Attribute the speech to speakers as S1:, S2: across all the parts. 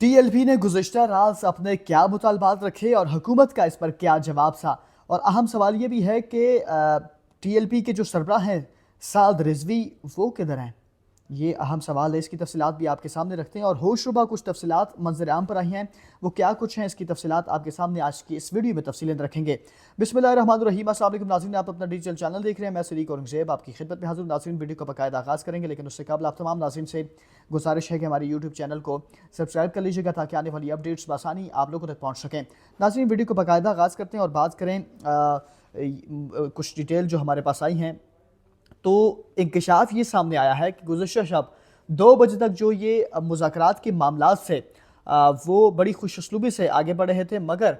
S1: T L P نے گزشتہ رات اپنے کیا مطالبات رکھے اور حکومت کا اس پر کیا جواب تھا؟ اور اہم سوال یہ بھی ہے کہ ٹی ایل پی کے جو سربراہ ہیں سعد رضوی، وہ کدھر ہیں؟ یہ اہم سوال ہے، اس کی تفصیلات بھی آپ کے سامنے رکھتے ہیں اور ہوش ربا کچھ تفصیلات منظر عام پر آئی ہیں، وہ کیا کچھ ہیں اس کی تفصیلات آپ کے سامنے آج کی اس ویڈیو میں تفصیلیں رکھیں گے۔ بسم اللہ الرحمن الرحیم، السلام علیکم ناظرین، آپ اپنا ڈیجیٹل چینل دیکھ رہے ہیں، میں صدیق اورنگزیب آپ کی خدمت میں حاضر ہوں۔ ناظرین، ویڈیو کا باقاعدہ آغاز کریں گے، لیکن اس سے قبل آپ تمام ناظرین سے گزارش ہے کہ ہماری یوٹیوب چینل کو سبسکرائب کر لیجیے گا تاکہ آنے والی اپڈیٹس بآسانی آپ لوگوں تک پہنچ سکیں۔ ناظرین، ویڈیو کو باقاعدہ آغاز کرتے ہیں اور بات کریں کچھ ڈیٹیل جو ہمارے پاس آئی ہیں۔ تو انکشاف یہ سامنے آیا ہے کہ گزشتہ شب 2 بجے تک جو یہ مذاکرات کے معاملات سے وہ بڑی خوش اسلوبی سے آگے بڑھ رہے تھے، مگر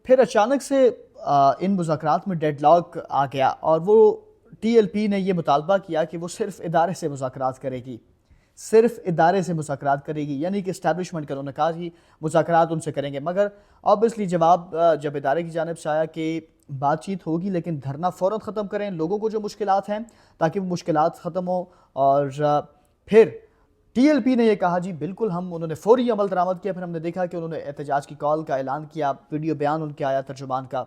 S1: پھر اچانک سے ان مذاکرات میں ڈیڈ لاک آ گیا اور وہ ٹی ایل پی نے یہ مطالبہ کیا کہ وہ صرف ادارے سے مذاکرات کرے گی، صرف ادارے سے مذاکرات کرے گی، یعنی کہ اسٹیبلشمنٹ کا انہوں نے کہا کہ مذاکرات ان سے کریں گے، مگر آبویسلی جواب جب ادارے کی جانب سے آیا کہ بات چیت ہوگی لیکن دھرنا فوراً ختم کریں، لوگوں کو جو مشکلات ہیں تاکہ وہ مشکلات ختم ہوں، اور پھر ٹی ایل پی نے یہ کہا جی بالکل، انہوں نے فوری عمل درآمد کیا۔ پھر ہم نے دیکھا کہ انہوں نے احتجاج کی کال کا اعلان کیا، ویڈیو بیان ان کے آیا ترجمان کا۔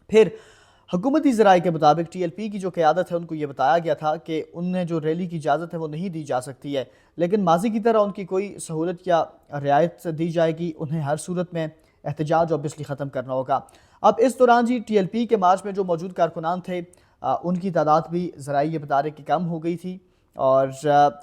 S1: پھر حکومتی ذرائع کے مطابق ٹی ایل پی کی جو قیادت ہے ان کو یہ بتایا گیا تھا کہ انہیں جو ریلی کی اجازت ہے وہ نہیں دی جا سکتی ہے، لیکن ماضی کی طرح ان کی کوئی سہولت یا رعایت دی جائے گی، انہیں ہر صورت میں احتجاج اوبیسلی ختم کرنا ہوگا۔ اب اس دوران جی ٹی ایل پی کے مارچ میں جو موجود کارکنان تھے ان کی تعداد بھی ذرائع یہ بتا رہے کہ کم ہو گئی تھی، اور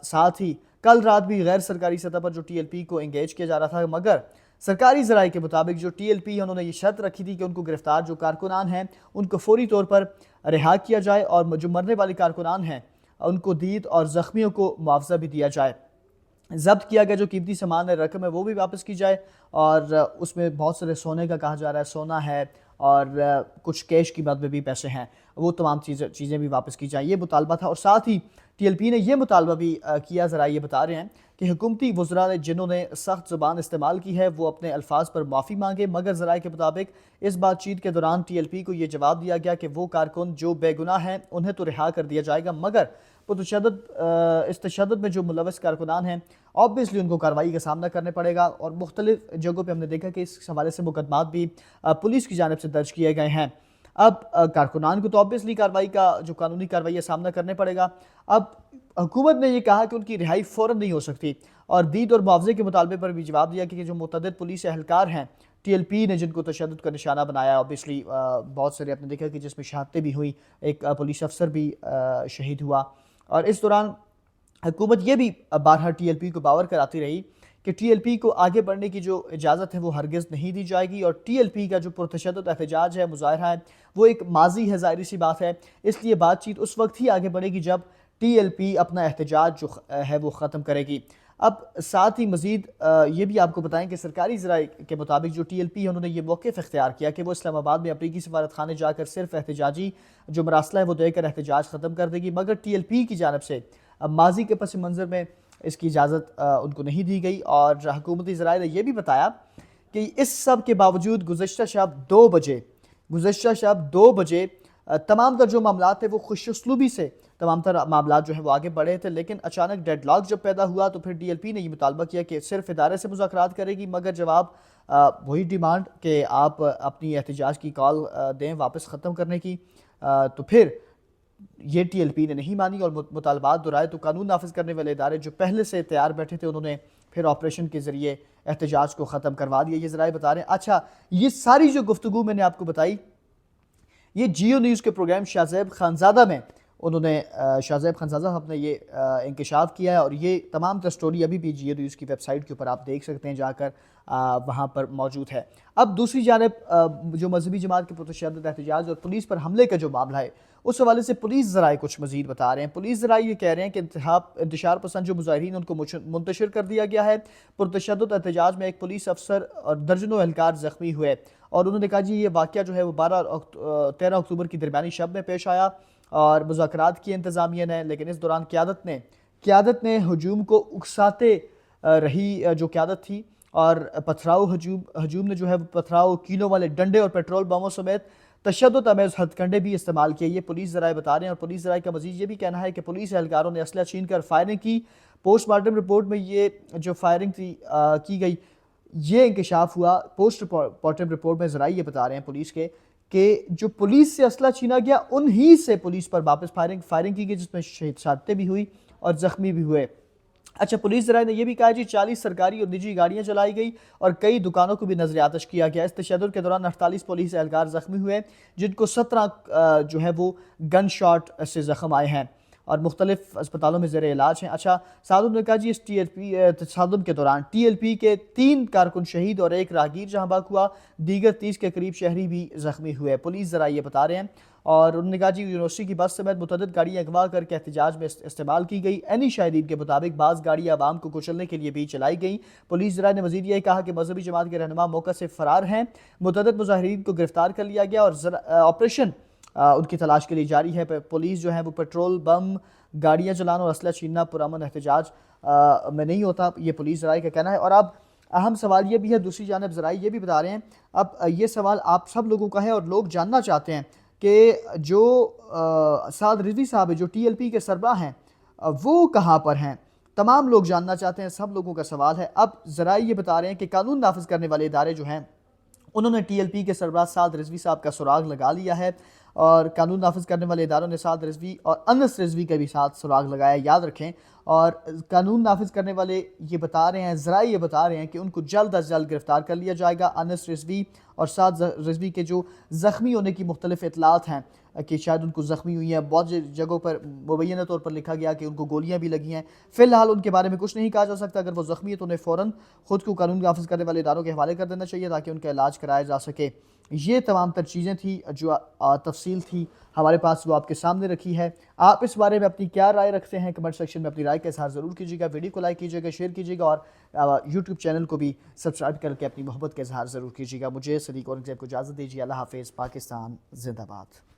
S1: ساتھ ہی کل رات بھی غیر سرکاری سطح پر جو ٹی ایل پی کو انگیج کیا جا رہا تھا، مگر سرکاری ذرائع کے مطابق جو ٹی ایل پی ہے انہوں نے یہ شرط رکھی تھی کہ ان کو گرفتار جو کارکنان ہیں ان کو فوری طور پر رہا کیا جائے، اور جو مرنے والے کارکنان ہیں ان کو دیت اور زخمیوں کو معاوضہ بھی دیا جائے، ضبط کیا گیا جو قیمتی سامان ہے، رقم ہے، وہ بھی واپس کی جائے، اور اس میں بہت سارے سونے کا کہا جا رہا ہے، سونا ہے اور کچھ کیش کی بات میں بھی پیسے ہیں، وہ تمام چیزیں بھی واپس کی جائیں، یہ مطالبہ تھا۔ اور ساتھ ہی ٹی ایل پی نے یہ مطالبہ بھی کیا، ذرائع یہ بتا رہے ہیں کہ حکومتی وزراء نے جنہوں نے سخت زبان استعمال کی ہے وہ اپنے الفاظ پر معافی مانگے، مگر ذرائع کے مطابق اس بات چیت کے دوران ٹی ایل پی کو یہ جواب دیا گیا کہ وہ کارکن جو بے گناہ ہیں انہیں تو رہا کر دیا جائے گا، مگر اس تشدد میں جو ملوث کارکنان ہیں آبویسلی ان کو کارروائی کا سامنا کرنے پڑے گا، اور مختلف جگہوں پہ ہم نے دیکھا کہ اس حوالے سے مقدمات بھی پولیس کی جانب سے درج کیے گئے ہیں۔ اب کارکنان کو تو آبویسلی کارروائی کا جو قانونی کارروائی ہے سامنا کرنے پڑے گا۔ اب حکومت نے یہ کہا کہ ان کی رہائی فوراً نہیں ہو سکتی، اور دیت اور معاوضے کے مطالبے پر بھی جواب دیا کہ جو متعدد پولیس اہلکار ہیں ٹی ایل پی نے جن کو تشدد کا نشانہ بنایا، آبویسلی بہت سارے آپ نے دیکھا کہ جس میں شہادتیں بھی ہوئی، ایک پولیس افسر بھی شہید ہوا، اور اس دوران حکومت یہ بھی بارہا ٹی ایل پی کو باور کراتی رہی کہ ٹی ایل پی کو آگے بڑھنے کی جو اجازت ہے وہ ہرگز نہیں دی جائے گی، اور ٹی ایل پی کا جو پرتشدد احتجاج ہے، مظاہرہ ہے، وہ ایک ماضی ہے، ظاہری سی بات ہے، اس لیے بات چیت اس وقت ہی آگے بڑھے گی جب ٹی ایل پی اپنا احتجاج جو ہے وہ ختم کرے گی۔ اب ساتھ ہی مزید یہ بھی آپ کو بتائیں کہ سرکاری ذرائع کے مطابق جو ٹی ایل پی ہے انہوں نے یہ موقف اختیار کیا کہ وہ اسلام آباد میں امریکی سفارت خانے جا کر صرف احتجاجی جو مراسلہ ہے وہ دے کر احتجاج ختم کر دے گی، مگر ٹی ایل پی کی جانب سے ماضی کے پس منظر میں اس کی اجازت ان کو نہیں دی گئی، اور حکومتی ذرائع نے یہ بھی بتایا کہ اس سب کے باوجود گزشتہ شب 2 بجے تمام تر جو معاملات تھے وہ خوش اسلوبی سے تمام تر معاملات جو ہیں وہ آگے بڑھے تھے، لیکن اچانک ڈیڈ لاک جب پیدا ہوا تو پھر ڈی ایل پی نے یہ مطالبہ کیا کہ صرف ادارے سے مذاکرات کرے گی، مگر جواب وہی ڈیمانڈ کہ آپ اپنی احتجاج کی کال دیں واپس ختم کرنے کی، تو پھر یہ ٹی ایل پی نے نہیں مانی اور مطالبات دہرائے، تو قانون نافذ کرنے والے ادارے جو پہلے سے تیار بیٹھے تھے انہوں نے پھر آپریشن کے ذریعے احتجاج کو ختم کروا دیا، یہ ذرائع بتا رہے ہیں۔ اچھا، یہ ساری جو گفتگو میں نے آپ کو بتائی یہ جیو نیوز کے پروگرام شاہ زیب خانزادہ میں انہوں نے شاہ زیب خانزادہ صاحب نے یہ انکشاف کیا ہے، اور یہ تمام تر سٹوری ابھی بھی جیو نیوز کی ویب سائٹ کے اوپر آپ دیکھ سکتے ہیں جا کر، وہاں پر موجود ہے۔ اب دوسری جانب جو مذہبی جماعت کے پرتشدد احتجاج اور پولیس پر حملے کا جو معاملہ ہے اس حوالے سے پولیس ذرائع کچھ مزید بتا رہے ہیں۔ پولیس ذرائع یہ کہہ رہے ہیں کہ انتشار پسند جو مظاہرین ان کو منتشر کر دیا گیا ہے۔ پرتشدد احتجاج میں ایک پولیس افسر اور درجنوں اہلکار زخمی ہوئے، اور انہوں نے کہا جی یہ واقعہ جو ہے وہ 13 اکتوبر کی درمیانی شب میں پیش آیا، اور مذاکرات کی انتظامیہ نے، لیکن اس دوران قیادت نے ہجوم کو اکساتے رہی جو قیادت تھی، اور ہجوم نے جو ہے پتھراؤ، کینوں والے ڈنڈے اور پیٹرول بموں سمیت تشدد آمیز ہتھ کنڈے بھی استعمال کیے، یہ پولیس ذرائع بتا رہے ہیں۔ اور پولیس ذرائع کا مزید یہ بھی کہنا ہے کہ پولیس اہلکاروں نے اسلحہ چھین کر فائرنگ کی۔ پوسٹ مارٹم رپورٹ میں یہ جو فائرنگ کی گئی یہ انکشاف ہوا۔ پوسٹ مارٹم رپورٹ میں ذرائع یہ بتا رہے ہیں پولیس کے کہ جو پولیس سے اسلحہ چھینا گیا انہی سے پولیس پر واپس فائرنگ کی گئی، جس میں شہادتیں بھی ہوئی اور زخمی بھی ہوئے۔ اچھا، پولیس ذرائع نے یہ بھی کہا جی 40 سرکاری اور نجی گاڑیاں چلائی گئی اور کئی دکانوں کو بھی نظر آتش کیا گیا۔ اس تشدد کے دوران 48 پولیس اہلکار زخمی ہوئے، جن کو 17 جو ہے وہ گن شاٹ سے زخم آئے ہیں اور مختلف اسپتالوں میں زیر علاج ہیں۔ اچھا، سعد نے کہا جی اس تصادم کے دوران ٹی ایل پی کے 3 کارکن شہید اور 1 راہگیر جہاں بحق ہوا، دیگر 30 کے قریب شہری بھی زخمی ہوئے، پولیس ذرائع یہ بتا رہے ہیں۔ اور انہوں نے کہا جی یونیورسٹی کی بس سمیت متعدد گاڑیاں اغوا کر کے احتجاج میں استعمال کی گئی۔ عینی شاہدین کے مطابق بعض گاڑیاں عوام کو کچلنے کے لیے بھی چلائی گئیں۔ پولیس ذرائع نے مزید یہ کہا کہ مذہبی جماعت کے رہنما موقع سے فرار ہیں، متعدد مظاہرین کو گرفتار کر لیا گیا اور آپریشن ان کی تلاش کے لیے جاری ہے۔ پولیس جو ہے وہ پیٹرول بم گاڑیاں چلانا اور اسلحہ چھیننا پرامن احتجاج میں نہیں ہوتا، یہ پولیس ذرائع کا کہنا ہے۔ اور اب اہم سوال یہ بھی ہے، دوسری جانب ذرائع یہ بھی بتا رہے ہیں، اب یہ سوال آپ سب لوگوں کا ہے اور لوگ جاننا چاہتے ہیں کہ جو سعد رضوی صاحب جو ٹی ایل پی کے سربراہ ہیں وہ کہاں پر ہیں؟ تمام لوگ جاننا چاہتے ہیں، سب لوگوں کا سوال ہے۔ اب ذرائع یہ بتا رہے ہیں کہ قانون نافذ کرنے والے ادارے جو ہیں انہوں نے ٹی ایل پی کے سربراہ سعد رضوی صاحب کا سراغ لگا لیا ہے، اور قانون نافذ کرنے والے اداروں نے سعد رضوی اور انس رضوی کا بھی ساتھ سراغ لگایا، یاد رکھیں۔ اور قانون نافذ کرنے والے یہ بتا رہے ہیں، ذرائع یہ بتا رہے ہیں کہ ان کو جلد از جلد گرفتار کر لیا جائے گا۔ انس رضوی اور سعد رضوی کے جو زخمی ہونے کی مختلف اطلاعات ہیں کہ شاید ان کو زخمی ہوئی ہیں، بہت جگہوں پر مبینہ طور پر لکھا گیا کہ ان کو گولیاں بھی لگی ہیں۔ فی الحال ان کے بارے میں کچھ نہیں کہا جا سکتا، اگر وہ زخمی ہے تو انہیں فوراً خود کو قانون نافذ کرنے والے اداروں کے حوالے کر دینا چاہیے تاکہ ان کا علاج کرایا جا سکے۔ یہ تمام تر چیزیں تھیں جو تفصیل تھی ہمارے پاس وہ آپ کے سامنے رکھی ہے۔ آپ اس بارے میں اپنی کیا رائے رکھتے ہیں؟ کمنٹ سیکشن میں اپنی رائے کا اظہار ضرور کیجیے گا، ویڈیو کو لائک کیجیے گا، شیئر کیجیے گا اور یوٹیوب چینل کو بھی سبسکرائب کر کے اپنی محبت کا اظہار ضرور کیجیے گا۔ مجھے صدیق اورنگزیب کو اجازت دیجیے۔ اللہ حافظ۔ پاکستان زندہ باد۔